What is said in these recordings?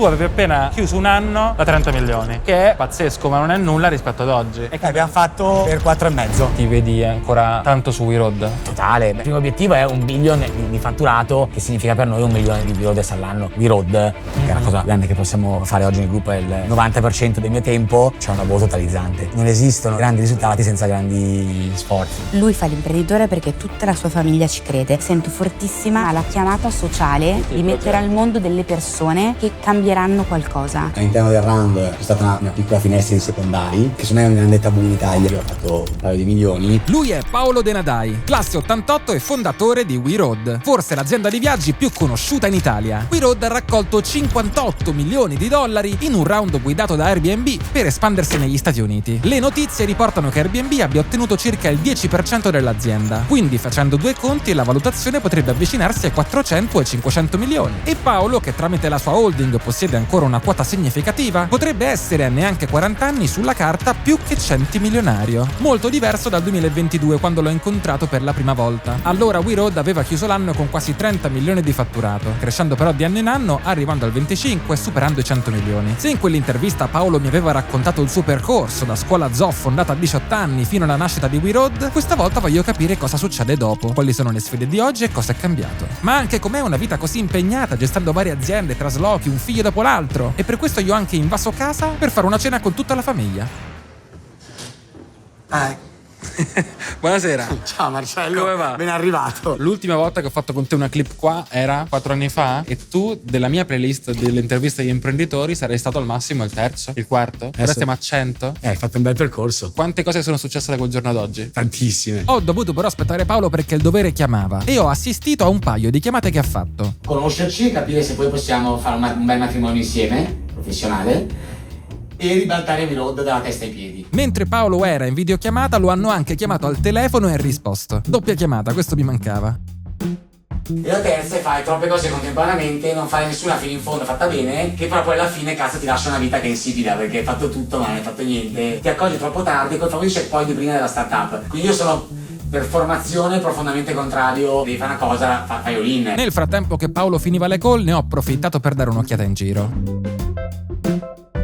Tu avevi appena chiuso un anno da 30 milioni, che è pazzesco, ma non è nulla rispetto ad oggi. E che abbiamo fatto per 4,5. Ti vedi ancora tanto su WeRoad? Totale. Il primo obiettivo è 1 billion di fatturato, che significa per noi 1 milione di orders all'anno. WeRoad, che è la cosa grande che possiamo fare oggi nel gruppo, è il 90% del mio tempo, c'è un lavoro totalizzante. Non esistono grandi risultati senza grandi sforzi. Lui fa l'imprenditore perché tutta la sua famiglia ci crede. Sento fortissima la chiamata sociale di mettere al mondo delle persone che cambieranno qualcosa. All'interno del round c'è stata una piccola finestra di secondari, che secondo me è un grande tabù in Italia. Io ho fatto un paio di milioni. Lui è Paolo De Nadai, classe 88 e fondatore di WeRoad, forse l'azienda di viaggi più conosciuta in Italia. WeRoad ha raccolto 58 milioni di dollari in un round guidato da Airbnb per espandersi negli Stati Uniti. Le notizie riportano che Airbnb abbia ottenuto circa il 10% dell'azienda, quindi facendo due conti la valutazione potrebbe avvicinarsi ai 400 e 500 milioni. E Paolo, che tramite la sua holding possiede ancora una quota significativa, potrebbe essere a neanche 40 anni sulla carta più che centimilionario. Molto diverso dal 2022, quando l'ho incontrato per la prima volta. Allora WeRoad aveva chiuso l'anno con quasi 30 milioni di fatturato, crescendo però di anno in anno, arrivando al 25 e superando i 100 milioni. Se in quell'intervista Paolo mi aveva raccontato il suo percorso da scuola zoo fondata a 18 anni fino alla nascita di WeRoad, questa volta voglio capire cosa succede dopo, quali sono le sfide di oggi e cosa è cambiato. Ma anche com'è una vita così impegnata, gestendo varie aziende, traslochi, un figlio dopo l'altro. E per questo io ho anche invaso casa per fare una cena con tutta la famiglia. Buonasera. Ciao Marcello. Come va? Ben arrivato. L'ultima volta che ho fatto con te una clip qua era 4 anni fa e tu della mia playlist delle interviste agli imprenditori sarei stato al massimo il terzo, il quarto. Ora stiamo a 100. Hai fatto un bel percorso. Quante cose sono successe da quel giorno ad oggi? Tantissime. Ho dovuto però aspettare Paolo perché il dovere chiamava e ho assistito a un paio di chiamate che ha fatto. Conoscerci e capire se poi possiamo fare un bel matrimonio insieme, professionale, e ribaltare WeRoad dalla testa ai piedi. Mentre Paolo era in videochiamata lo hanno anche chiamato al telefono e risposto. Doppia chiamata, questo mi mancava. E la terza è fare troppe cose contemporaneamente, non fare nessuna fino in fondo fatta bene, che però poi alla fine cazzo ti lascia una vita che è insipida perché hai fatto tutto ma non hai fatto niente. Ti accorgi troppo tardi col famoso checkpoint prima della startup. Quindi io sono per formazione profondamente contrario, devi fare una cosa, fai all-in. Nel frattempo che Paolo finiva le call ne ho approfittato per dare un'occhiata in giro.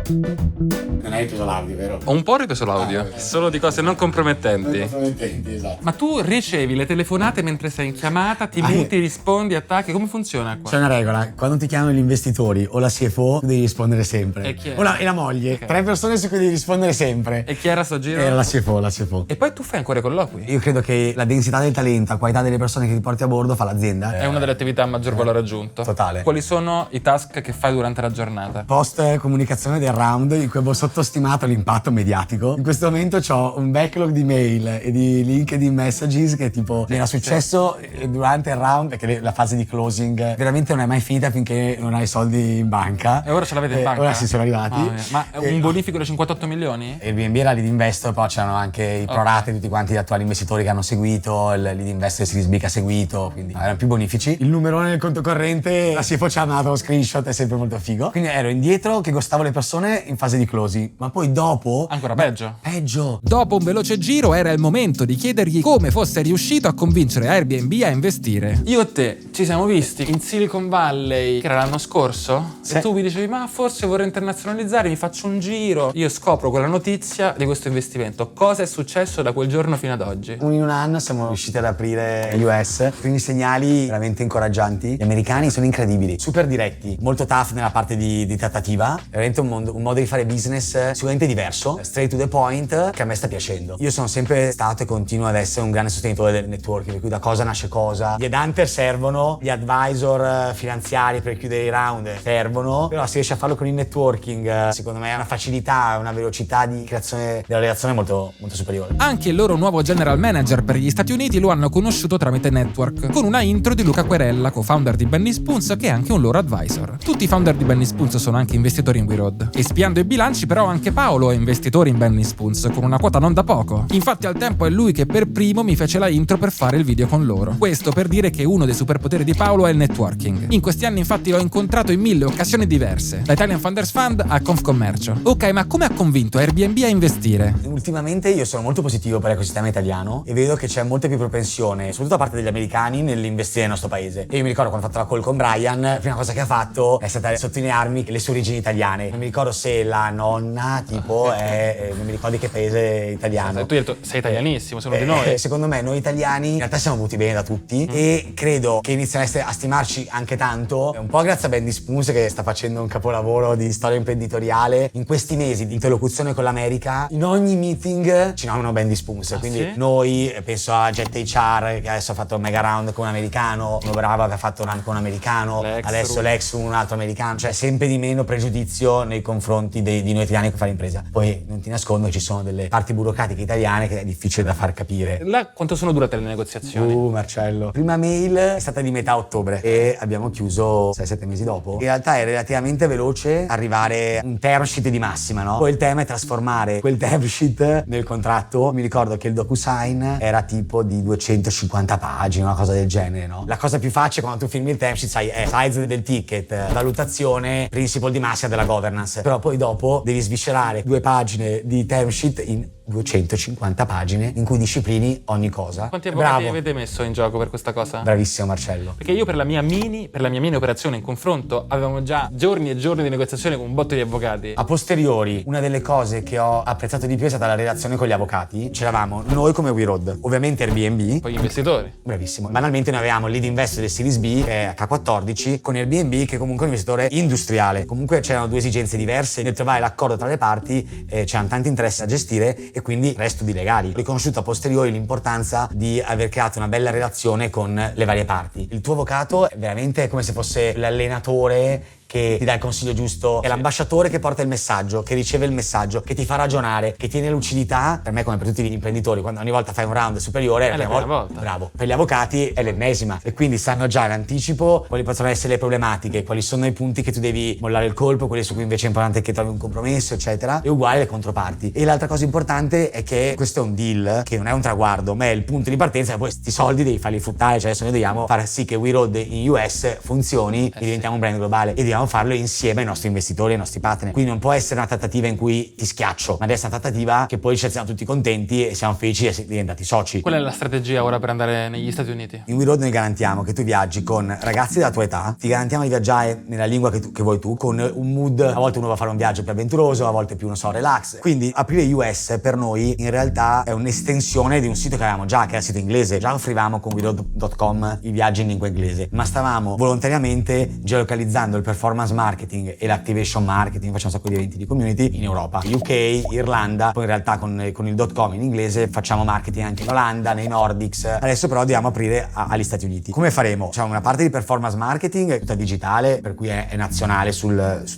Non hai ripreso l'audio, vero? Ho un po' ripreso l'audio, ok. solo di cose non compromettenti. Compromettenti, esatto. Ma tu ricevi le telefonate mentre sei in chiamata, ti muti, rispondi, attacchi, come funziona qua? C'è una regola, quando ti chiamano gli investitori o la CFO devi rispondere sempre. E chi è? E la moglie, Ok. 3 persone su cui devi rispondere sempre. E chi era sto giro? Era la CFO. E poi tu fai ancora i colloqui? Io credo che la densità del talento, la qualità delle persone che ti porti a bordo fa l'azienda. È una delle attività a maggior valore aggiunto. Totale. Quali sono i task che fai durante la giornata? Post comunicazione del round in cui avevo sottostimato l'impatto mediatico. In questo momento ho un backlog di mail e di LinkedIn messages che tipo mi era successo durante il round, perché la fase di closing veramente non è mai finita finché non hai i soldi in banca. E ora ce l'avete in banca? Ora sì, sono arrivati. Ma un bonifico da 58 milioni? Airbnb era lead investor, poi c'erano anche i prorate di tutti quanti gli attuali investitori che hanno seguito, il lead investor Series B che ha seguito, quindi erano più bonifici. Il numerone del conto corrente, la CFO ci ha mandato lo screenshot, è sempre molto figo. Quindi ero indietro che gostavo le persone in fase di closing, ma poi dopo... Ancora peggio? Peggio. Dopo un veloce giro era il momento di chiedergli come fosse riuscito a convincere Airbnb a investire. Io e te ci siamo visti in Silicon Valley, che era l'anno scorso, Sì. e tu mi dicevi ma forse vorrei internazionalizzare, mi faccio un giro. Io scopro quella notizia di questo investimento. Cosa è successo da quel giorno fino ad oggi? In un anno siamo riusciti ad aprire gli US, quindi segnali veramente incoraggianti. Gli americani sono incredibili, super diretti, molto tough nella parte di trattativa, veramente un modo di fare business sicuramente diverso, straight to the point, che a me sta piacendo. Io sono sempre stato e continuo ad essere un grande sostenitore del networking, per cui da cosa nasce cosa. Gli headhunter servono, gli advisor finanziari per chiudere i round servono, però se riesci a farlo con il networking, secondo me è una facilità, una velocità di creazione della relazione molto, molto superiore. Anche il loro nuovo general manager per gli Stati Uniti lo hanno conosciuto tramite network, con una intro di Luca Querella, co-founder di Benny Spoons, che è anche un loro advisor. Tutti i founder di Benny Spoons sono anche investitori in WeRoad. Espiando i bilanci però ho anche Paolo è investitore in Benny Spoons, con una quota non da poco. Infatti al tempo è lui che per primo mi fece la intro per fare il video con loro. Questo per dire che uno dei superpoteri di Paolo è il networking. In questi anni infatti l'ho incontrato in 1000 occasioni diverse, da Italian Founders Fund a Confcommercio. Ok, ma come ha convinto Airbnb a investire? Ultimamente io sono molto positivo per l'ecosistema italiano e vedo che c'è molta più propensione, soprattutto da parte degli americani, nell'investire nel nostro paese. E io mi ricordo quando ho fatto la call con Brian, la prima cosa che ha fatto è stata sottolinearmi le sue origini italiane. Non mi ricordo se la nonna tipo è non mi ricordo di che paese italiano. Tu hai detto sei italianissimo, sono di noi. Secondo me noi italiani in realtà siamo voluti bene da tutti e credo che iniziano a stimarci anche tanto, un po' grazie a Benny Spoons che sta facendo un capolavoro di storia imprenditoriale. In questi mesi di interlocuzione con l'America, in ogni meeting ci nominano Benny Spoons, quindi noi, penso a Jet HR che adesso ha fatto un mega round con un americano, uno bravo che ha fatto un round con un americano, adesso Lex un altro americano, cioè sempre di meno pregiudizio nei confronti di noi italiani che fare impresa. Poi non ti nascondo che ci sono delle parti burocratiche italiane che è difficile da far capire. Là quanto sono durate le negoziazioni? Marcello, prima mail è stata di metà ottobre e abbiamo chiuso 6-7 mesi dopo. In realtà è relativamente veloce arrivare a un term sheet di massima, no? Poi il tema è trasformare quel term sheet nel contratto. Mi ricordo che il DocuSign era tipo di 250 pagine, una cosa del genere, no? La cosa più facile quando tu firmi il term sheet, sai, è size del ticket, valutazione, principle di massima della governance. Però poi dopo devi sviscerare 2 pagine di term sheet in 250 pagine in cui disciplini ogni cosa. Quanti avvocati avete messo in gioco per questa cosa? Bravissimo Marcello. Perché io per la mia mini operazione in confronto avevamo già giorni e giorni di negoziazione con un botto di avvocati. A posteriori, una delle cose che ho apprezzato di più è stata la relazione con gli avvocati. C'eravamo noi come WeRoad, ovviamente Airbnb. Poi gli investitori. Bravissimo. Banalmente noi avevamo il lead investor del Series B, che è H14, con Airbnb che è comunque un investitore industriale. Comunque c'erano 2 esigenze diverse nel trovare l'accordo tra le parti, c'erano tanti interessi da gestire e quindi resto di legali. Ho riconosciuto a posteriori l'importanza di aver creato una bella relazione con le varie parti. Il tuo avvocato è veramente come se fosse l'allenatore che ti dà il consiglio giusto, è l'ambasciatore che porta il messaggio, che riceve il messaggio, che ti fa ragionare, che tiene lucidità. Per me, come per tutti gli imprenditori, quando ogni volta fai un round superiore è la prima volta. Bravo. Per gli avvocati è l'ennesima e quindi sanno già in anticipo quali possono essere le problematiche, quali sono i punti che tu devi mollare il colpo, quelli su cui invece è importante che trovi un compromesso, eccetera. E uguale le controparti. E l'altra cosa importante è che questo è un deal che non è un traguardo, ma è il punto di partenza e poi questi soldi devi farli fruttare, cioè adesso noi dobbiamo far sì che WeRoad in US funzioni e diventiamo un brand globale e dobbiamo farlo insieme ai nostri investitori e ai nostri partner. Quindi non può essere una trattativa in cui ti schiaccio, ma deve essere una trattativa che poi ci siamo tutti contenti e siamo felici di essere diventati soci. Qual è la strategia ora per andare negli Stati Uniti? In WeRoad noi garantiamo che tu viaggi con ragazzi della tua età, ti garantiamo di viaggiare nella lingua che vuoi tu, con un mood, a volte uno va a fare un viaggio più avventuroso, a volte più, non so, relax. Quindi aprire US per noi in realtà è un'estensione di un sito che avevamo già, che era il sito inglese. Già offrivamo con WeRoad.com i viaggi in lingua inglese, ma stavamo volontariamente geolocalizzando il performance marketing e l'activation marketing, facciamo un sacco di eventi di community in Europa, UK, Irlanda, poi in realtà con il .com in inglese facciamo marketing anche in Olanda, nei Nordics. Adesso però dobbiamo aprire agli Stati Uniti. Come faremo? C'è una parte di performance marketing tutta digitale, per cui è nazionale su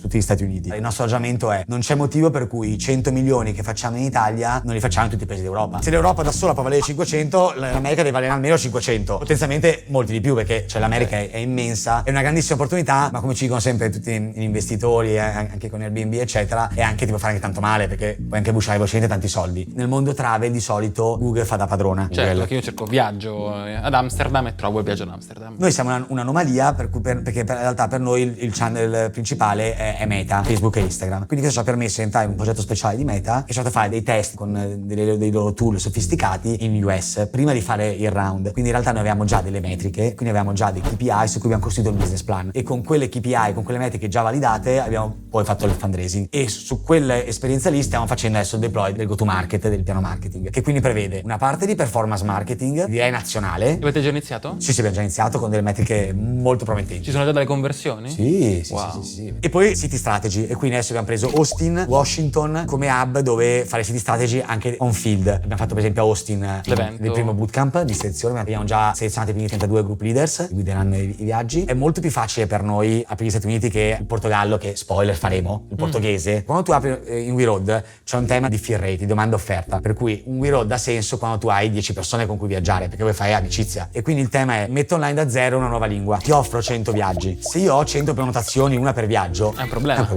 tutti gli Stati Uniti. Il nostro ragionamento è: non c'è motivo per cui i 100 milioni che facciamo in Italia non li facciamo in tutti i paesi d'Europa. Se l'Europa da sola può valere 500, l'America deve valere almeno 500, potenzialmente molti di più, perché l'America è immensa, è una grandissima opportunità, ma come ci dicono sempre tutti gli investitori, anche con Airbnb eccetera, e anche ti può fare anche tanto male, perché puoi anche bussare velocemente tanti soldi. Nel mondo travel di solito Google fa da padrona. Certo, che io cerco viaggio ad Amsterdam e trovo il viaggio ad Amsterdam. Noi siamo un'anomalia perché in realtà per noi il channel principale è Meta, Facebook e Instagram. Quindi questo ci ha permesso di entrare in un progetto speciale di Meta che ci ha fatto fare dei test con dei loro tool sofisticati in US prima di fare il round. Quindi in realtà noi avevamo già delle metriche, quindi avevamo già dei KPI su cui abbiamo costruito il business plan, e con quelle KPI, con quelle metriche già validate, abbiamo poi fatto il fundraising, e su quell'esperienza lì stiamo facendo adesso il deploy del go to market, del piano marketing, che quindi prevede una parte di performance marketing, direi nazionale. Avete già iniziato? Sì, abbiamo già iniziato con delle metriche molto promettenti. Ci sono già delle conversioni? Sì. Wow. Sì. E poi siti strategy, e quindi adesso abbiamo preso Austin, Washington come hub dove fare siti strategy anche on field. Abbiamo fatto per esempio a Austin del primo bootcamp di selezione, ma abbiamo già selezionato i primi 32 group leaders che guideranno i viaggi. È molto più facile per noi aprire gli Stati Uniti che il Portogallo, che spoiler faremo, il portoghese. Quando tu apri in WeRoad c'è un tema di fill rate, di domanda offerta, per cui un WeRoad ha senso quando tu hai 10 persone con cui viaggiare, perché vuoi fare amicizia. E quindi il tema è: metto online da zero una nuova lingua, ti offro 100 viaggi. Se io ho 100 prenotazioni, una per viaggio, è un problema.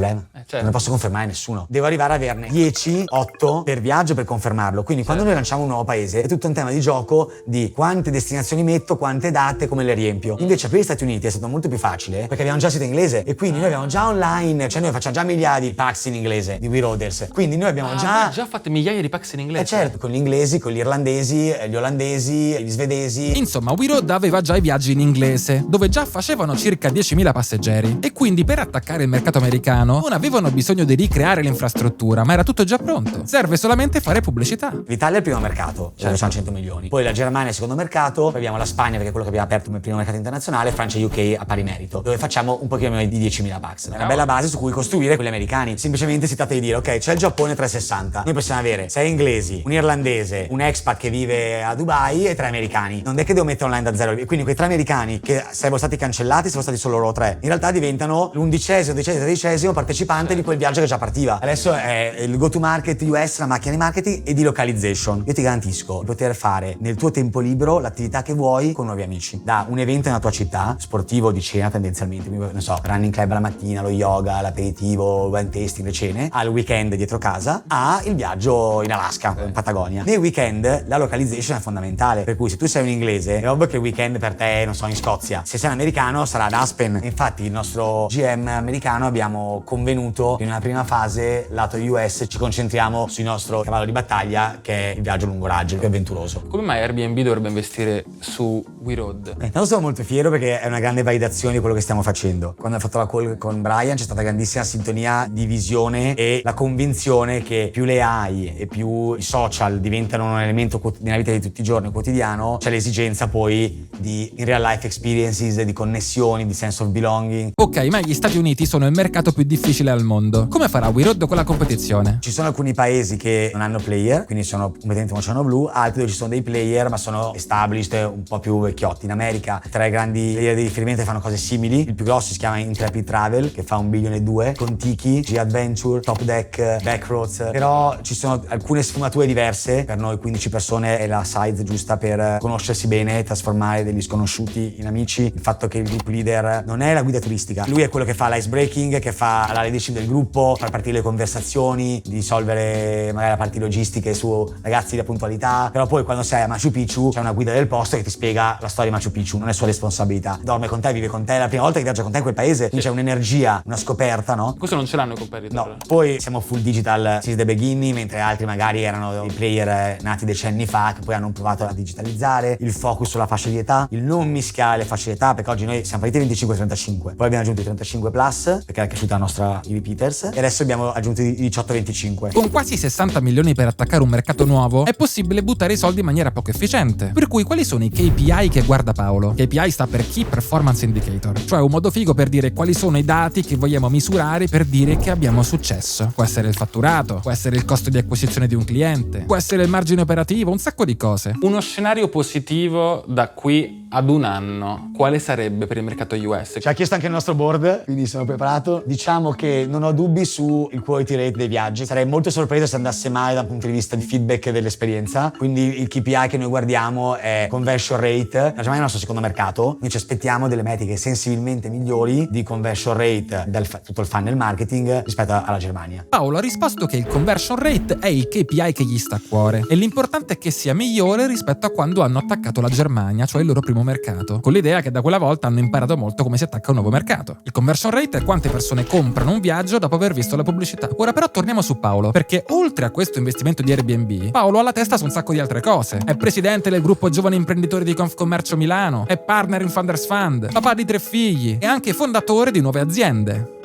certo. Non posso confermare nessuno. Devo arrivare ad averne 10, 8 per viaggio per confermarlo. Quindi quando noi lanciamo un nuovo paese è tutto un tema di gioco di quante destinazioni metto, quante date, come le riempio. Invece per gli Stati Uniti è stato molto più facile perché abbiamo già il sito inglese e quindi noi abbiamo già online, cioè noi facciamo già migliaia di packs in inglese di WeRoaders. Quindi noi abbiamo già fate migliaia di packs in inglese. certo, con gli inglesi, con gli irlandesi, gli olandesi, gli svedesi. Insomma, WeRoad aveva già i viaggi in inglese, dove già facevano circa 10.000 passeggeri. E quindi per attaccare il mercato americano non avevano bisogno di ricreare l'infrastruttura, ma era tutto già pronto. Serve solamente fare pubblicità. L'Italia è il primo mercato, dove sono 100 milioni. Poi la Germania è il secondo mercato, poi abbiamo la Spagna, perché è quello che abbiamo aperto come primo mercato internazionale, Francia e UK a pari merito, dove facciamo un pochino meno di 10.000 packs. È una bella base su cui costruire quelli americani. Semplicemente si tratta di dire, ok, c'è il Giappone 360, noi possiamo avere 6 inglesi, un irlandese, un expat che vive a Dubai e 3 americani. Non è che devo mettere online da zero, e quindi quei 3 americani che sarebbero stati cancellati, sono stati solo loro 3, in realtà diventano l'11°, 12°, 13° partecipante di quel viaggio che già partiva. Adesso è il go to market US, la macchina di marketing e di localization. Io ti garantisco di poter fare nel tuo tempo libero l'attività che vuoi con nuovi amici. Da un evento nella tua città, sportivo di cena tendenzialmente, quindi, non so, running club la mattina, lo yoga, l'aperitivo, wine tasting, le cene, al weekend dietro casa, a il viaggio in Alaska, in Patagonia. Nei weekend la localization è fondamentale, per cui se tu sei un inglese è ovvio che il weekend per te, non so, in Scozia. Se sei un americano sarà ad Aspen. Infatti il nostro GM americano abbiamo convenuto che in una prima fase, lato US, ci concentriamo sul nostro cavallo di battaglia, che è il viaggio lungo raggio, più avventuroso. Come mai Airbnb dovrebbe investire su WeRoad? Intanto sono molto fiero perché è una grande validazione di quello che stiamo facendo. Quando ho fatto la call con Brian c'è stata grandissima sintonia di visione e la convinzione che più le AI e più i social diventano un elemento nella vita di tutti i giorni, quotidiano, c'è l'esigenza poi di in real life experiences, di connessioni, di sense of belonging. Ok, ma gli Stati Uniti sono il mercato più difficile al mondo. Come farà WeRoad con la competizione? Ci sono alcuni paesi che non hanno player, quindi sono competenti come Oceano Blu, altri dove ci sono dei player ma sono established, un po' più vecchiotti. In America 3 grandi player di riferimento che fanno cose simili. Il più grosso si chiama Intrepid Travel, che fa 1,2 bilioni, con Tiki, G-Adventure, Top Deck, Backroads. Però ci sono alcune sfumature diverse. Per noi 15 persone è la size giusta per conoscersi bene, trasformare degli sconosciuti in amici. Il fatto che il group leader non è la guida turistica, lui è quello che fa l'ice breaking, che fa la leadership del gruppo, far partire le conversazioni, di risolvere magari la parte logistiche su ragazzi la puntualità. Però poi quando sei a Machu Picchu c'è una guida del posto che ti spiega la storia di Machu Picchu, non è sua responsabilità, dorme con te, vive con te, è la prima volta che viaggia con te in quel paese, quindi c'è un'energia, una scoperta, no? Questo non ce l'hanno i competitor. No. Poi siamo full digital since the beginning, mentre altri magari erano dei player nati decenni fa che poi hanno provato a digitalizzare, il focus sulla fascia di età, il non mischiare le fasce di età, perché oggi noi siamo partiti 25-35, poi abbiamo aggiunto i 35 plus perché era cresciuta la nostra i repeaters e adesso abbiamo aggiunto i 18-25. Con quasi 60 milioni per attaccare un mercato nuovo, è possibile buttare i soldi in maniera poco efficiente. Per cui quali sono i KPI che guarda Paolo? KPI sta per Key Performance Indicator, cioè un modo figo per dire quali sono i dati che vogliamo misurare per dire che abbiamo successo. Può essere il fatturato, può essere il costo di acquisizione di un cliente, può essere il margine operativo, un sacco di cose. Uno scenario positivo da qui ad un anno, quale sarebbe per il mercato US? Ci ha chiesto anche il nostro board, quindi sono preparato. Diciamo che non ho dubbi sul quality rate dei viaggi. Sarei molto sorpreso se andasse male dal punto di vista di feedback dell'esperienza. Quindi il KPI che noi guardiamo è conversion rate. La Germania è il nostro secondo mercato. Noi ci aspettiamo delle metriche sensibilmente migliori di conversion rate tutto il funnel marketing rispetto alla Germania. Paolo ha risposto che il conversion rate è il KPI che gli sta a cuore e l'importante è che sia migliore rispetto a quando hanno attaccato la Germania, cioè il loro primo mercato, con l'idea che da quella volta hanno imparato molto come si attacca un nuovo mercato. Il conversion rate è quante persone comprano un viaggio dopo aver visto la pubblicità. Ora però torniamo su Paolo, perché oltre a questo investimento di Airbnb, Paolo ha la testa su un sacco di altre cose. È presidente del gruppo Giovani Imprenditori di Confcommercio Milano, è partner in Founders Fund, papà di 3 figli e anche fondatore di nuove aziende.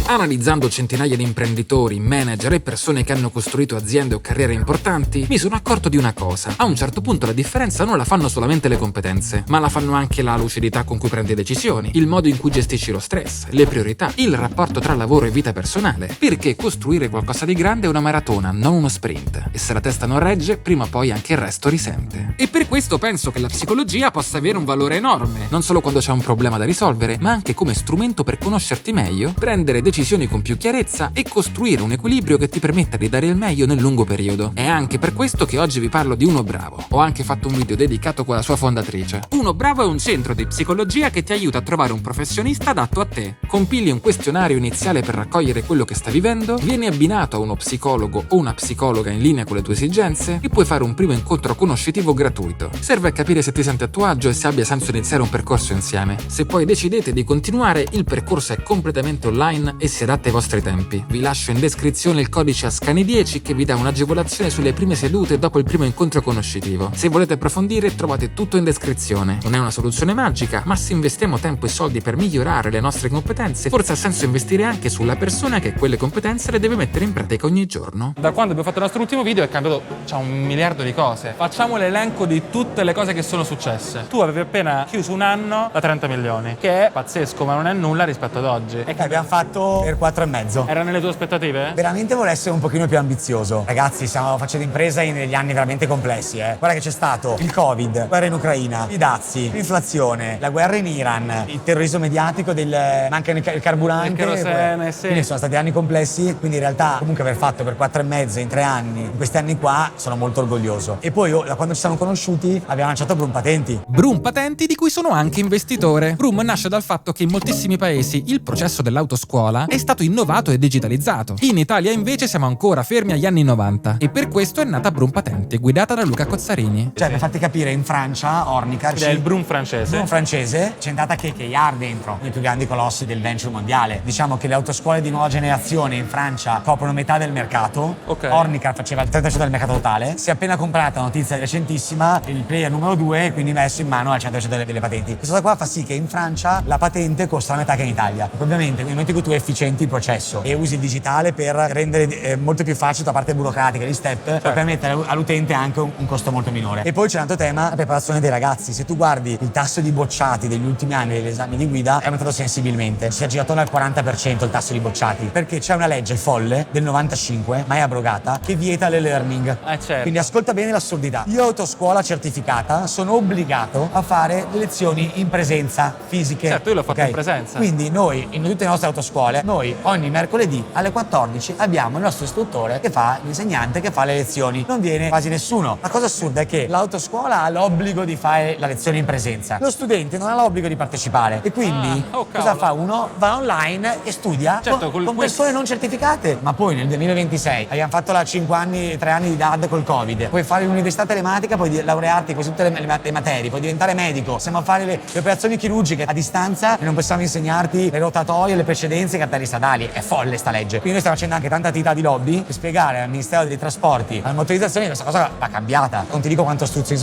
Analizzando centinaia di imprenditori, manager e persone che hanno costruito aziende o carriere importanti, mi sono accorto di una cosa. A un certo punto la differenza non la fanno solamente le competenze, ma la fanno anche la lucidità con cui prendi decisioni, il modo in cui gestisci lo stress, le priorità, il rapporto tra lavoro e vita personale. Perché costruire qualcosa di grande è una maratona, non uno sprint. E se la testa non regge, prima o poi anche il resto risente. E per questo penso che la psicologia possa avere un valore enorme, non solo quando c'è un problema da risolvere, ma anche come strumento per conoscerti meglio, prendere decisioni decisioni con più chiarezza e costruire un equilibrio che ti permetta di dare il meglio nel lungo periodo. È anche per questo che oggi vi parlo di Uno Bravo. Ho anche fatto un video dedicato con la sua fondatrice. Uno Bravo è un centro di psicologia che ti aiuta a trovare un professionista adatto a te. Compili un questionario iniziale per raccogliere quello che sta vivendo, vieni abbinato a uno psicologo o una psicologa in linea con le tue esigenze e puoi fare un primo incontro conoscitivo gratuito. Serve a capire se ti senti a tuo agio e se abbia senso iniziare un percorso insieme. Se poi decidete di continuare, il percorso è completamente online e si adatta ai vostri tempi. Vi lascio in descrizione il codice ASCANI10 che vi dà un'agevolazione sulle prime sedute dopo il primo incontro conoscitivo. Se volete approfondire, trovate tutto in descrizione. Non è una soluzione magica, ma se investiamo tempo e soldi per migliorare le nostre competenze, forse ha senso investire anche sulla persona che quelle competenze le deve mettere in pratica ogni giorno. Da quando abbiamo fatto il nostro ultimo video è cambiato 1 miliardo di cose. Facciamo l'elenco di tutte le cose che sono successe. Tu avevi appena chiuso un anno da 30 milioni, che è pazzesco, ma non è nulla rispetto ad oggi. E che abbiamo fatto per 4,5. Era nelle tue aspettative? Veramente volevo essere un pochino più ambizioso. Ragazzi, stiamo facendo impresa in degli anni veramente complessi, Guarda che c'è stato il Covid, guerra in Ucraina, i dazi, l'inflazione, la guerra in Iran, il terrorismo mediatico, mancano il carburante. Il kerosene, sì. Quindi sono stati anni complessi, quindi in realtà comunque aver fatto per 4,5 in 3 anni, in questi anni qua, sono molto orgoglioso. E poi da quando ci siamo conosciuti abbiamo lanciato Brum Patenti. Brum Patenti, di cui sono anche investitore. Brum nasce dal fatto che in moltissimi paesi il processo dell'autoscuola è stato innovato e digitalizzato. In Italia invece siamo ancora fermi agli anni 90 e per questo è nata Brum Patenti, guidata da Luca Cozzarini. Cioè, per farti capire, in Francia, Ornicar, Ed è il Brum francese. Brum francese, c'è andata KKR dentro, uno dei più grandi colossi del venture mondiale. Diciamo che le autoscuole di nuova generazione in Francia coprono metà del mercato. Ok. Ornicar faceva il 30% del mercato totale. Si è appena comprata, notizia recentissima, il player numero 2, quindi messo in mano al 100% delle patenti. Questa cosa qua fa sì che in Francia la patente costa la metà che in Italia. Ovviamente nel momento in cui tu efficienti il processo e usi il digitale per rendere molto più facile la parte burocratica, gli step, per permettere all'utente anche un costo molto minore. E poi c'è un altro tema, la preparazione dei ragazzi. Se tu guardi il tasso di bocciati degli ultimi anni degli esami di guida, è aumentato sensibilmente. Si è girato al 40% il tasso di bocciati, perché c'è una legge folle del 95, mai abrogata, che vieta l'e-learning. Certo. Quindi ascolta bene l'assurdità. Io, autoscuola certificata, sono obbligato a fare le lezioni in presenza, fisiche. Certo, io l'ho fatto ok? in presenza. Quindi noi, in tutte le nostre autoscuole, noi ogni mercoledì alle 14 abbiamo il nostro istruttore che fa, l'insegnante che fa le lezioni. Non viene quasi nessuno. La cosa assurda è che l'autoscuola ha l'obbligo di fare la lezione in presenza. Lo studente non ha l'obbligo di partecipare. E quindi cosa fa uno? Va online e studia Certo, con persone non certificate. Ma poi nel 2026 abbiamo fatto 3 anni di DAD col Covid. Puoi fare l'università telematica, puoi laurearti quasi tutte le materie, puoi diventare medico. Possiamo fare le operazioni chirurgiche a distanza e non possiamo insegnarti le rotatorie, le precedenze e i cartelli stradali. È folle sta legge. Quindi noi stiamo facendo anche tanta attività di lobby per spiegare al Ministero dei Trasporti, alla motorizzazione, che questa cosa va cambiata. Non ti dico quanto istruzioni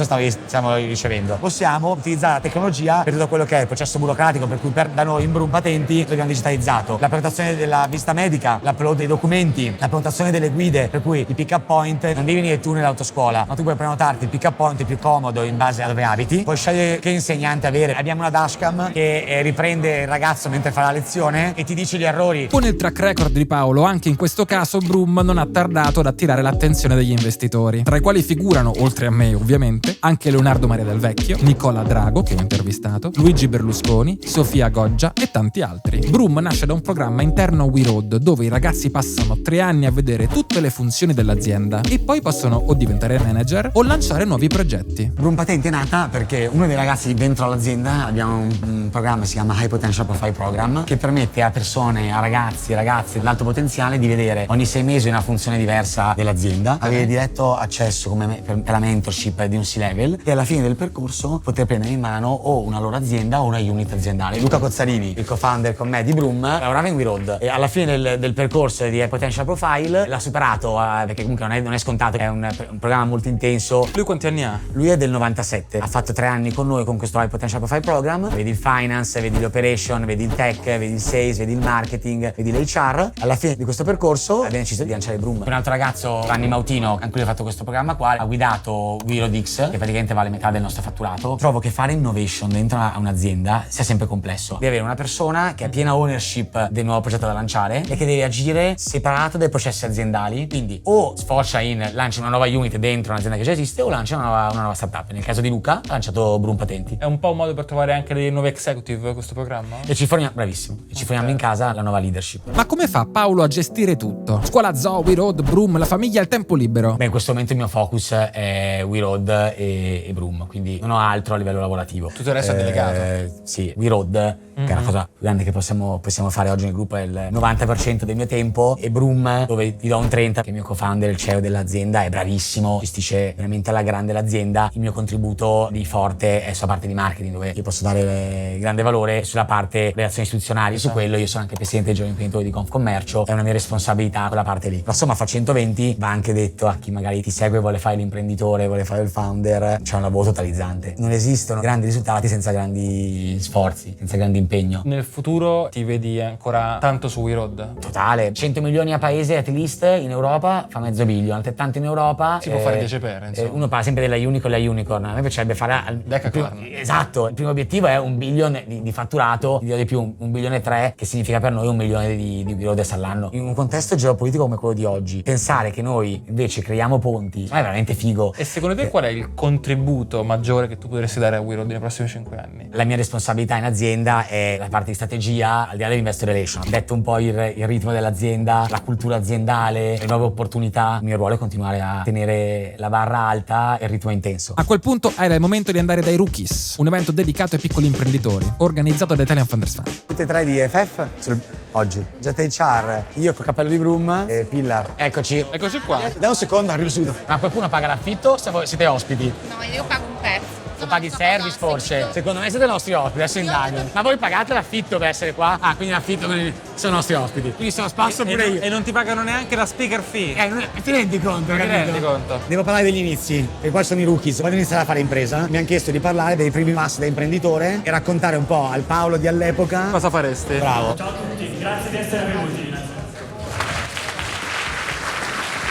stiamo ricevendo. Possiamo utilizzare la tecnologia per tutto quello che è il processo burocratico, per cui da noi in Brum Patenti l'abbiamo digitalizzato. La prenotazione della visita medica, l'upload dei documenti, la prenotazione delle guide, per cui il pick up point non devi venire tu nell'autoscuola, ma tu puoi prenotarti il pick up point più comodo in base a dove abiti. Puoi scegliere che insegnante avere. Abbiamo una dashcam che riprende il ragazzo mentre fa la lezione e ti dice gli errori. Con il track record di Paolo, anche in questo caso Brum non ha tardato ad attirare l'attenzione degli investitori, tra i quali figurano, oltre a me ovviamente, anche Leonardo Maria Del Vecchio, Nicola Drago, che ho intervistato, Luigi Berlusconi, Sofia Goggia e tanti altri. Brum nasce da un programma interno a WeRoad, dove i ragazzi passano 3 anni a vedere tutte le funzioni dell'azienda e poi possono o diventare manager o lanciare nuovi progetti. Brum Patenti è nata perché uno dei ragazzi dentro all'azienda, abbiamo un programma che si chiama High Potential Profile Program, che permette a persone, a ragazzi dell'alto potenziale di vedere ogni 6 mesi una funzione diversa dell'azienda, avere diretto accesso come per la mentorship di un C-level e alla fine del percorso poter prendere in mano o una loro azienda o una unit aziendale. Luca Cozzarini, il co-founder con me di Brum, lavorava in WeRoad e alla fine del percorso di High Potential Profile l'ha superato, perché comunque non è scontato, è un programma molto intenso. Lui quanti anni ha? Lui è del 97, ha fatto 3 anni con noi con questo High Potential Profile Program. Vedi il finance, vedi l'operation, vedi il tech, vedi il sales, vedi il marketing, vedi l'HR. Alla fine di questo percorso abbiamo deciso di lanciare Brum. Un altro ragazzo, Vanni Mautino, anche lui ha fatto questo programma qua, ha guidato WeRoad X, che praticamente vale metà del nostro fatturato. Trovo che fare innovation dentro a un'azienda sia sempre complesso. Devi avere una persona che ha piena ownership del nuovo progetto da lanciare e che deve agire separato dai processi aziendali. Quindi o sfocia lancia una nuova unit dentro un'azienda che già esiste o lancia una nuova startup. Nel caso di Luca ha lanciato Brum Patenti. È un po' un modo per trovare anche dei nuovi executive questo programma? E ci forniamo, bravissimo, e ci forniamo in casa la nuova leadership. Ma come fa Paolo a gestire tutto? Scuola Zoo, We Road, Broom, la famiglia e il tempo libero? Beh, in questo momento il mio focus è We Road e Broom, quindi non ho altro a livello lavorativo. Tutto il resto è delegato. Sì, We Road, che è la cosa più grande che possiamo fare oggi nel gruppo, è il 90% del mio tempo, e Broom, dove gli do un 30%, che è il mio co-founder, il CEO dell'azienda, è bravissimo, gestisce veramente alla grande l'azienda. Il mio contributo di forte è sulla parte di marketing, dove io posso dare grande valore, sulla parte relazioni istituzionali. Su quello io sono anche presidente del giovane imprenditore di Confcommercio, è una mia responsabilità quella parte lì. Ma insomma, fa 120, va anche detto a chi magari ti segue e vuole fare l'imprenditore, vuole fare il founder, c'è un lavoro totalizzante. Non esistono grandi risultati senza grandi sforzi, senza grande impegno. Nel futuro ti vedi ancora tanto su We Road? Totale, 100 milioni a paese at least in Europa, fa mezzo billion, altrettanto in Europa. Si può fare 10 per, insomma. Uno parla sempre della unicorn, la unicorn, a me piacerebbe fare Decacorn. Esatto, il primo obiettivo è 1 billion di fatturato, di più 1,3 bilioni, che significa per noi 1 milione di We Road all'anno. In un contesto geopolitico come quello di oggi, pensare che noi invece creiamo ponti è veramente figo. E secondo te qual è il contributo maggiore che tu potresti dare a We Road nei prossimi 5 anni? La mia responsabilità in azienda è la parte di strategia, al di là dell'investor relation. Detto un po' il ritmo dell'azienda, la cultura aziendale, le nuove opportunità. Il mio ruolo è continuare a tenere la barra alta e il ritmo intenso. A quel punto era il momento di andare dai Rookies, un evento dedicato ai piccoli imprenditori, organizzato da Italian Founders Fund. Tutti e tre di FF oggi. Jet HR, io col cappello di Broom e Pillar. Eccoci. Eccoci qua. Da un secondo, arrivo subito. Ma qualcuno paga l'affitto se voi siete ospiti? No, io pago un pezzo. O paghi il service forse? Secondo me siete nostri ospiti, adesso indagino. Ma voi pagate l'affitto per essere qua? Ah, quindi l'affitto sono nostri ospiti. Quindi sono spasso pure io. E non ti pagano neanche la speaker fee. Ti rendi conto? Ti capito? rendi conto? Devo parlare degli inizi, e qua sono i rookies. Voglio iniziare a fare impresa. Mi hanno chiesto di parlare dei primi passi da imprenditore e raccontare un po' al Paolo di all'epoca. Cosa faresti? Bravo. Ciao a tutti, grazie di essere venuti.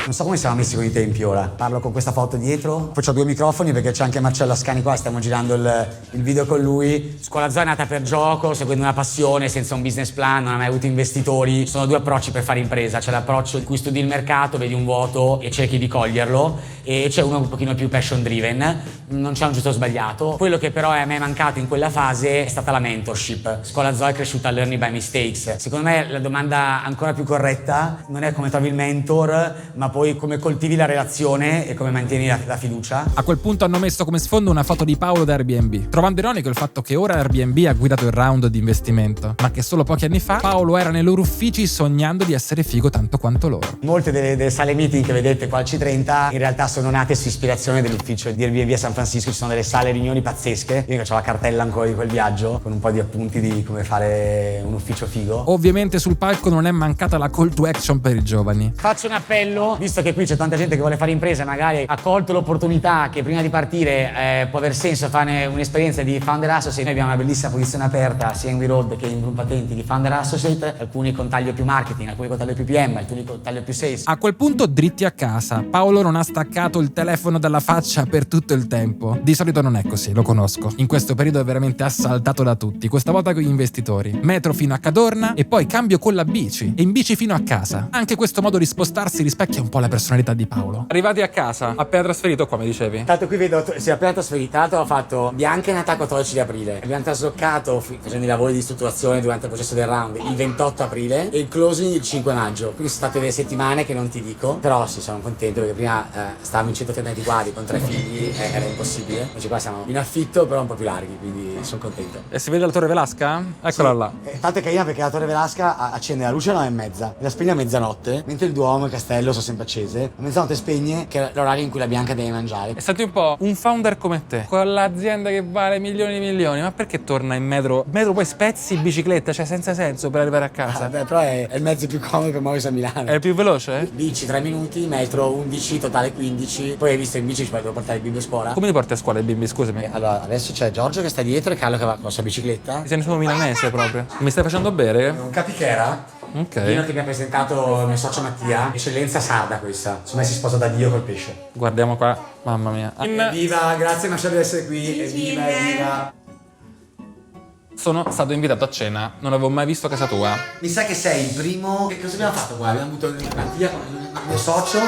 Non so come siamo messi con i tempi ora. Parlo con questa foto dietro. Poi c'ho 2 microfoni perché c'è anche Marcello Ascani qua. Stiamo girando il video con lui. Scuola Zoo è nata per gioco, seguendo una passione, senza un business plan, non ha mai avuto investitori. Sono 2 approcci per fare impresa. C'è l'approccio in cui studi il mercato, vedi un vuoto e cerchi di coglierlo. E c'è uno un pochino più passion driven. Non c'è un giusto o sbagliato. Quello che però a me è mancato in quella fase è stata la mentorship. Scuola Zoo è cresciuta learning by mistakes. Secondo me la domanda ancora più corretta non è come trovi il mentor, ma poi come coltivi la relazione e come mantieni la fiducia. A quel punto hanno messo come sfondo una foto di Paolo da Airbnb, trovando ironico il fatto che ora Airbnb ha guidato il round di investimento, ma che solo pochi anni fa Paolo era nei loro uffici sognando di essere figo tanto quanto loro. Molte delle sale meeting che vedete qua al C30 in realtà sono nate su ispirazione dell'ufficio di Airbnb a San Francisco. Ci sono delle sale riunioni pazzesche. Io ho la cartella ancora di quel viaggio con un po' di appunti di come fare un ufficio figo. Ovviamente sul palco non è mancata la call to action per i giovani. Faccio un appello, visto che qui c'è tanta gente che vuole fare impresa e magari ha colto l'opportunità che prima di partire può aver senso fare un'esperienza di Founder Associate. Noi abbiamo una bellissima posizione aperta sia in We Road che in Broom Patenti di Founder Associate, alcuni con taglio più marketing, alcuni con taglio più PM, alcuni con taglio più sales. A quel punto dritti a casa, Paolo non ha staccato il telefono dalla faccia per tutto il tempo. Di solito non è così, lo conosco. In questo periodo è veramente assaltato da tutti, questa volta con gli investitori. Metro fino a Cadorna e poi cambio con la bici e in bici fino a casa. Anche questo modo di spostarsi rispecchia un po' la personalità di Paolo. Arrivati a casa, appena trasferito qua mi dicevi? Tanto qui vedo, si è appena trasferito, tra l'altro ho fatto Bianca è nata il 14 di aprile, abbiamo trasloccato facendo i lavori di strutturazione durante il processo del round il 28 aprile e il closing il 5 maggio, quindi sono state delle settimane che non ti dico, però sì, sono contento perché prima stavamo in 130 metri quadri con 3 figli, era impossibile, invece qua siamo in affitto però un po' più larghi, quindi sono contento. E si vede la Torre Velasca? Eccola là. Tanto è carina perché la Torre Velasca accende la luce alle 9:30 e la spegne a mezzanotte, mentre il Duomo e il castello sono sempre accese. A mezzanotte spegne, che è l'orario in cui la Bianca deve mangiare. E senti un po', un founder come te, con l'azienda che vale milioni e milioni, ma perché torna in metro? Metro poi spezzi bicicletta, cioè senza senso per arrivare a casa. Beh, però è il mezzo più comodo per muoversi a Milano. È il più veloce? Bici 3 minuti, metro 11, totale 15. Poi hai visto in bici ci devo portare il bimbo a scuola. Come li porti a scuola i bimbi, scusami? Allora, adesso c'è Giorgio che sta dietro e Carlo che va con la sua bicicletta. Sei sono milanese proprio. Mi stai facendo bere? Un capichera. Ok. Vino che mi ha presentato il mio socio Mattia. Eccellenza sarda questa. Secondo me si sposa da Dio col pesce. Guardiamo qua, mamma mia. Evviva, grazie Marcello di essere qui. Evviva, evviva. Sono stato invitato a cena, non avevo mai visto casa tua. Mi sa che sei il primo. Che cosa abbiamo fatto qua? Abbiamo avuto Mattia con il mio socio,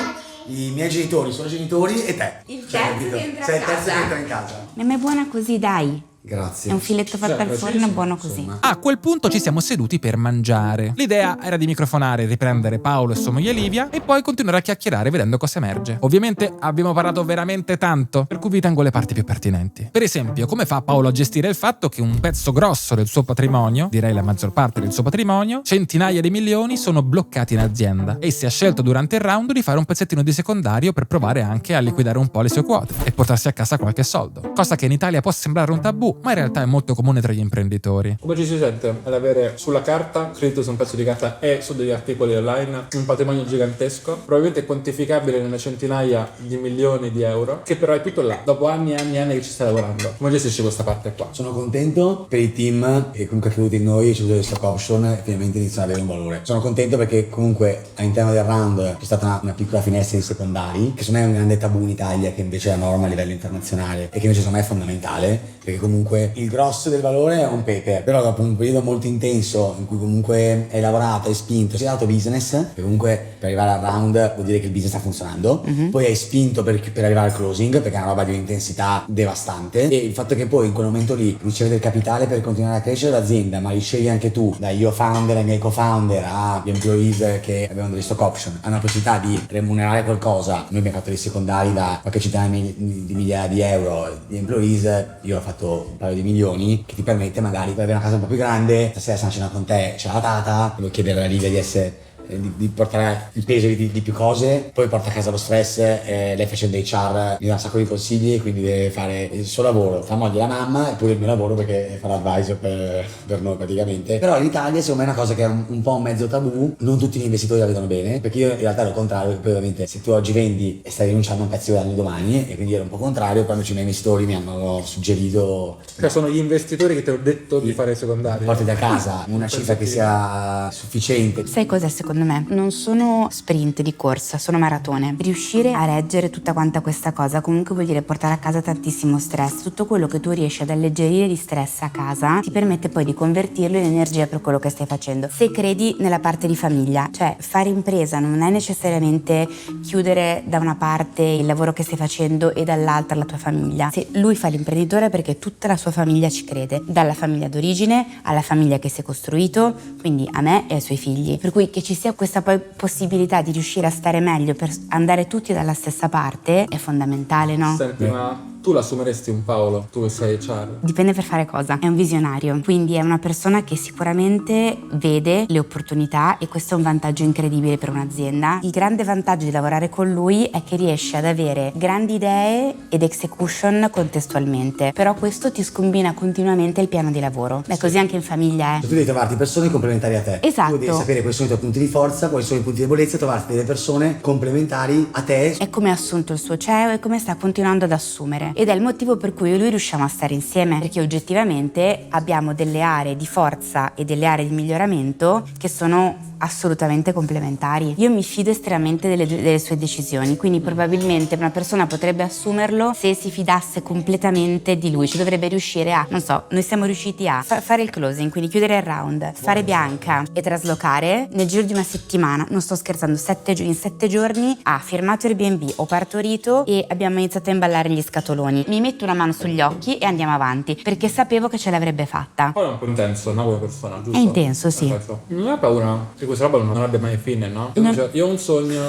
i miei genitori, i suoi genitori e te. Il terzo che entra Sei a il terzo casa. che entra in casa. Non è buona così, dai. Grazie. È un filetto fatto al forno buono così. A quel punto ci siamo seduti per mangiare. L'idea era di microfonare, riprendere Paolo e sua moglie Livia e poi continuare a chiacchierare vedendo cosa emerge. Ovviamente abbiamo parlato veramente tanto, per cui vi tengo le parti più pertinenti. Per esempio, come fa Paolo a gestire il fatto che un pezzo grosso del suo patrimonio, direi la maggior parte del suo patrimonio, centinaia di milioni, sono bloccati in azienda e si è scelto durante il round di fare un pezzettino di secondario per provare anche a liquidare un po' le sue quote e portarsi a casa qualche soldo. Cosa che in Italia può sembrare un tabù, ma in realtà è molto comune tra gli imprenditori. Come ci si sente ad avere sulla carta, scritto su un pezzo di carta e su degli articoli online, un patrimonio gigantesco, probabilmente quantificabile nelle centinaia di milioni di euro, che però è tutto là, dopo anni e anni e anni che ci stai lavorando. Come gestisci questa parte qua? Sono contento per il team che comunque ha creduto in noi e ci ha usato le stock option e finalmente iniziano ad avere un valore. Sono contento perché comunque all'interno del round c'è stata una piccola finestra di secondari, che secondo me è un grande tabù in Italia, che invece è la norma a livello internazionale e che invece secondo me è fondamentale, perché comunque il grosso del valore è un paper, però dopo un periodo molto intenso in cui comunque hai lavorato, hai spinto, si è dato business, che comunque per arrivare al round vuol dire che il business sta funzionando, poi hai spinto per arrivare al closing, perché è una roba di un'intensità devastante, e il fatto che poi in quel momento lì ricevi del capitale per continuare a crescere l'azienda, ma ricevi anche tu, da io founder ai miei co-founder agli employees che avevano delle stock option, hanno la possibilità di remunerare qualcosa. Noi abbiamo fatto dei secondari da qualche centinaia di migliaia di euro di employees, io ho fatto un paio di milioni, che ti permette magari di avere una casa un po' più grande, stasera se non cena con te c'è la tata, devo chiedere alla Livia di essere di portare il peso di più cose, poi porta a casa lo stress, lei facendo HR mi dà un sacco di consigli, quindi deve fare il suo lavoro, fa moglie la mamma e poi il mio lavoro perché fa l'advisor per noi praticamente. Però in Italia secondo me è una cosa che è un po' un mezzo tabù, non tutti gli investitori la vedono bene, perché io in realtà ero il contrario, perché poi ovviamente se tu oggi vendi e stai rinunciando a un pezzo di guadagno domani, e quindi ero un po' contrario quando i miei investitori mi hanno suggerito, Cioè sono gli investitori che ti hanno detto di fare secondari. porti da casa una cifra che sia sufficiente. Sai cos'è secondo me? Non sono sprint di corsa, sono maratone. Riuscire a reggere tutta quanta questa cosa comunque vuol dire portare a casa tantissimo stress. Tutto quello che tu riesci ad alleggerire di stress a casa ti permette poi di convertirlo in energia per quello che stai facendo. Se credi nella parte di famiglia, cioè fare impresa non è necessariamente chiudere da una parte il lavoro che stai facendo e dall'altra la tua famiglia. Se lui fa l'imprenditore è perché tutta la sua famiglia ci crede, dalla famiglia d'origine alla famiglia che si è costruito, quindi a me e ai suoi figli. Per cui che ci sia questa poi possibilità di riuscire a stare meglio per andare tutti dalla stessa parte è fondamentale, no? Senti, ma tu l'assumeresti un Paolo, tu che sei HR? Dipende per fare cosa. È un visionario, quindi è una persona che sicuramente vede le opportunità e questo è un vantaggio incredibile per un'azienda. Il grande vantaggio di lavorare con lui è che riesce ad avere grandi idee ed execution contestualmente, però questo ti scombina continuamente il piano di lavoro. È così anche in famiglia, Tu devi trovarti persone complementari a te. Esatto. Tu devi sapere quali sono i tuoi punti di forza, quali sono i punti di debolezza, e trovarti delle persone complementari a te. È come ha assunto il suo CEO e come sta continuando ad assumere. Ed è il motivo per cui io e lui riusciamo a stare insieme, perché oggettivamente abbiamo delle aree di forza e delle aree di miglioramento che sono assolutamente complementari. Io mi fido estremamente delle sue decisioni, quindi probabilmente una persona potrebbe assumerlo se si fidasse completamente di lui, cioè dovrebbe riuscire a, non so, noi siamo riusciti a fare il closing, quindi chiudere il round, fare bianca e traslocare nel giro di una settimana, non sto scherzando, in 7 giorni ha firmato Airbnb, ho partorito e abbiamo iniziato a imballare gli scatoloni. Mi metto una mano sugli occhi e andiamo avanti, perché sapevo che ce l'avrebbe fatta. Poi è un po' intenso, no, come persona, giusto? È intenso, sì. Perfetto. Non hai paura che questa roba non abbia mai fine, no? Io ho un sogno,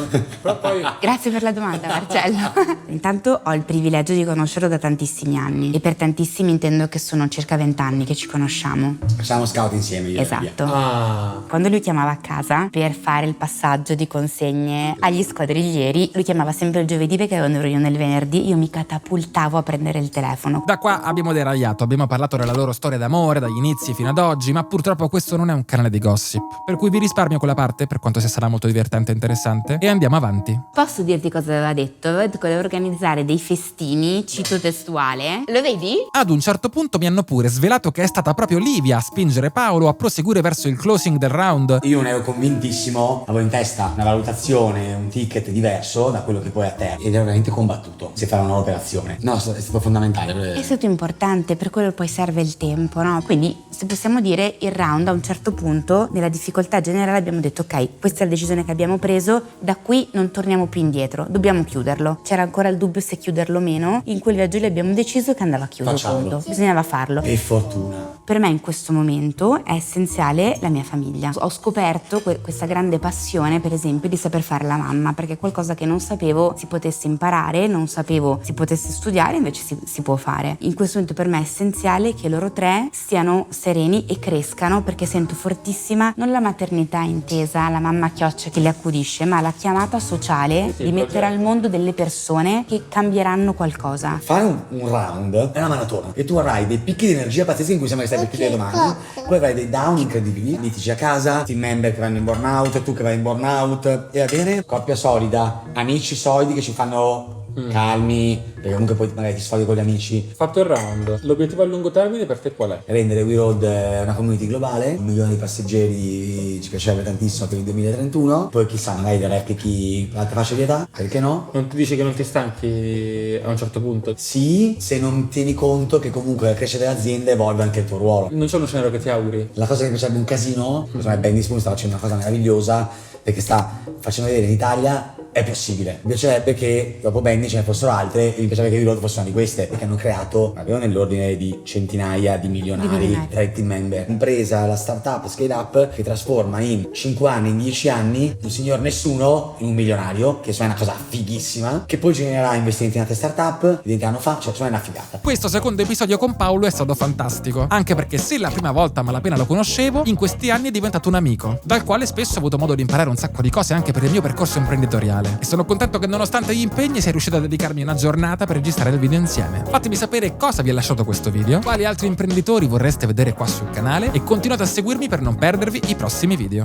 però poi... Grazie per la domanda, Marcello. Intanto ho il privilegio di conoscerlo da tantissimi anni e per tantissimi intendo che sono circa 20 anni che ci conosciamo. Facciamo scout insieme, io e Livia. Esatto. Quando lui chiamava a casa per fare il passaggio di consegne agli squadriglieri, lui chiamava sempre il giovedì perché avevano riunione il venerdì, io mi catapultavo a prendere il telefono. Da qua abbiamo deragliato, abbiamo parlato della loro storia d'amore, dagli inizi fino ad oggi, ma purtroppo questo non è un canale di gossip, per cui vi risparmio quella parte, per quanto sia sarà molto divertente e interessante, e andiamo avanti. Posso dirti cosa aveva detto? Aveva detto che voleva organizzare dei festini, cito testuale. Lo vedi? Ad un certo punto mi hanno pure svelato che è stata proprio Livia a spingere Paolo a proseguire verso il closing del round. Io non ero convintissimo, avevo in testa una valutazione, un ticket diverso da quello che poi a te, ed ero veramente combattuto se fare una nuova operazione. No, è stato fondamentale. È stato importante, per quello poi serve il tempo, no? Quindi, se possiamo dire, il round a un certo punto, nella difficoltà generale, abbiamo detto ok, questa è la decisione che abbiamo preso, da qui non torniamo più indietro, dobbiamo chiuderlo. C'era ancora il dubbio se chiuderlo o meno, in quel viaggio lì abbiamo deciso che andava chiuso, punto. Bisognava farlo. Per fortuna. Per me in questo momento è essenziale la mia famiglia. Ho scoperto questa grande passione, per esempio, di saper fare la mamma, perché è qualcosa che non sapevo si potesse imparare, non sapevo si potesse studiare, invece si può fare. In questo momento per me è essenziale che loro tre stiano sereni e crescano, perché sento fortissima non la maternità intesa, la mamma chioccia che li accudisce, ma la chiamata sociale di mettere al mondo delle persone che cambieranno qualcosa. Fare un round è una maratona e tu avrai dei picchi di energia pazzeschi in cui sembra che stai per chiudere domani, poi avrai dei down incredibili, litigi a casa, team member che vanno in burnout, tu che vai in burnout, e avere coppia solida, amici solidi che ci fanno calmi, perché comunque poi magari ti sfoghi con gli amici. Fatto il round, l'obiettivo a lungo termine per te qual è? Rendere We Road una community globale, 1 milione di passeggeri ci piacerebbe tantissimo per il 2031, poi chissà magari le replichi l'altra fascia di età, perché no? Non ti dici che non ti stanchi a un certo punto? Sì, se non tieni conto che comunque la crescita dell'azienda evolve anche il tuo ruolo. Non c'è uno scenario che ti auguri? La cosa che mi piacerebbe un casino, secondo me Benny Spoon sta facendo una cosa meravigliosa, perché sta facendo vedere in Italia è possibile. Mi piacerebbe che dopo Benny ce ne fossero altre, e mi piacerebbe che We Road fosse una di queste, perché hanno creato, avevo nell'ordine di centinaia di milionari tra i team member. Impresa, la startup, scale up, che trasforma in 5 anni, in 10 anni, un signor nessuno in un milionario, che è una cosa fighissima, che poi genererà investimenti in altre startup, diventeranno cioè è una figata. Questo secondo episodio con Paolo è stato fantastico, anche perché se la prima volta a malapena lo conoscevo, in questi anni è diventato un amico, dal quale spesso ho avuto modo di imparare un sacco di cose anche per il mio percorso imprenditoriale. E sono contento che nonostante gli impegni sei riuscito a dedicarmi una giornata per registrare il video insieme. Fatemi sapere cosa vi ha lasciato questo video, quali altri imprenditori vorreste vedere qua sul canale e continuate a seguirmi per non perdervi i prossimi video.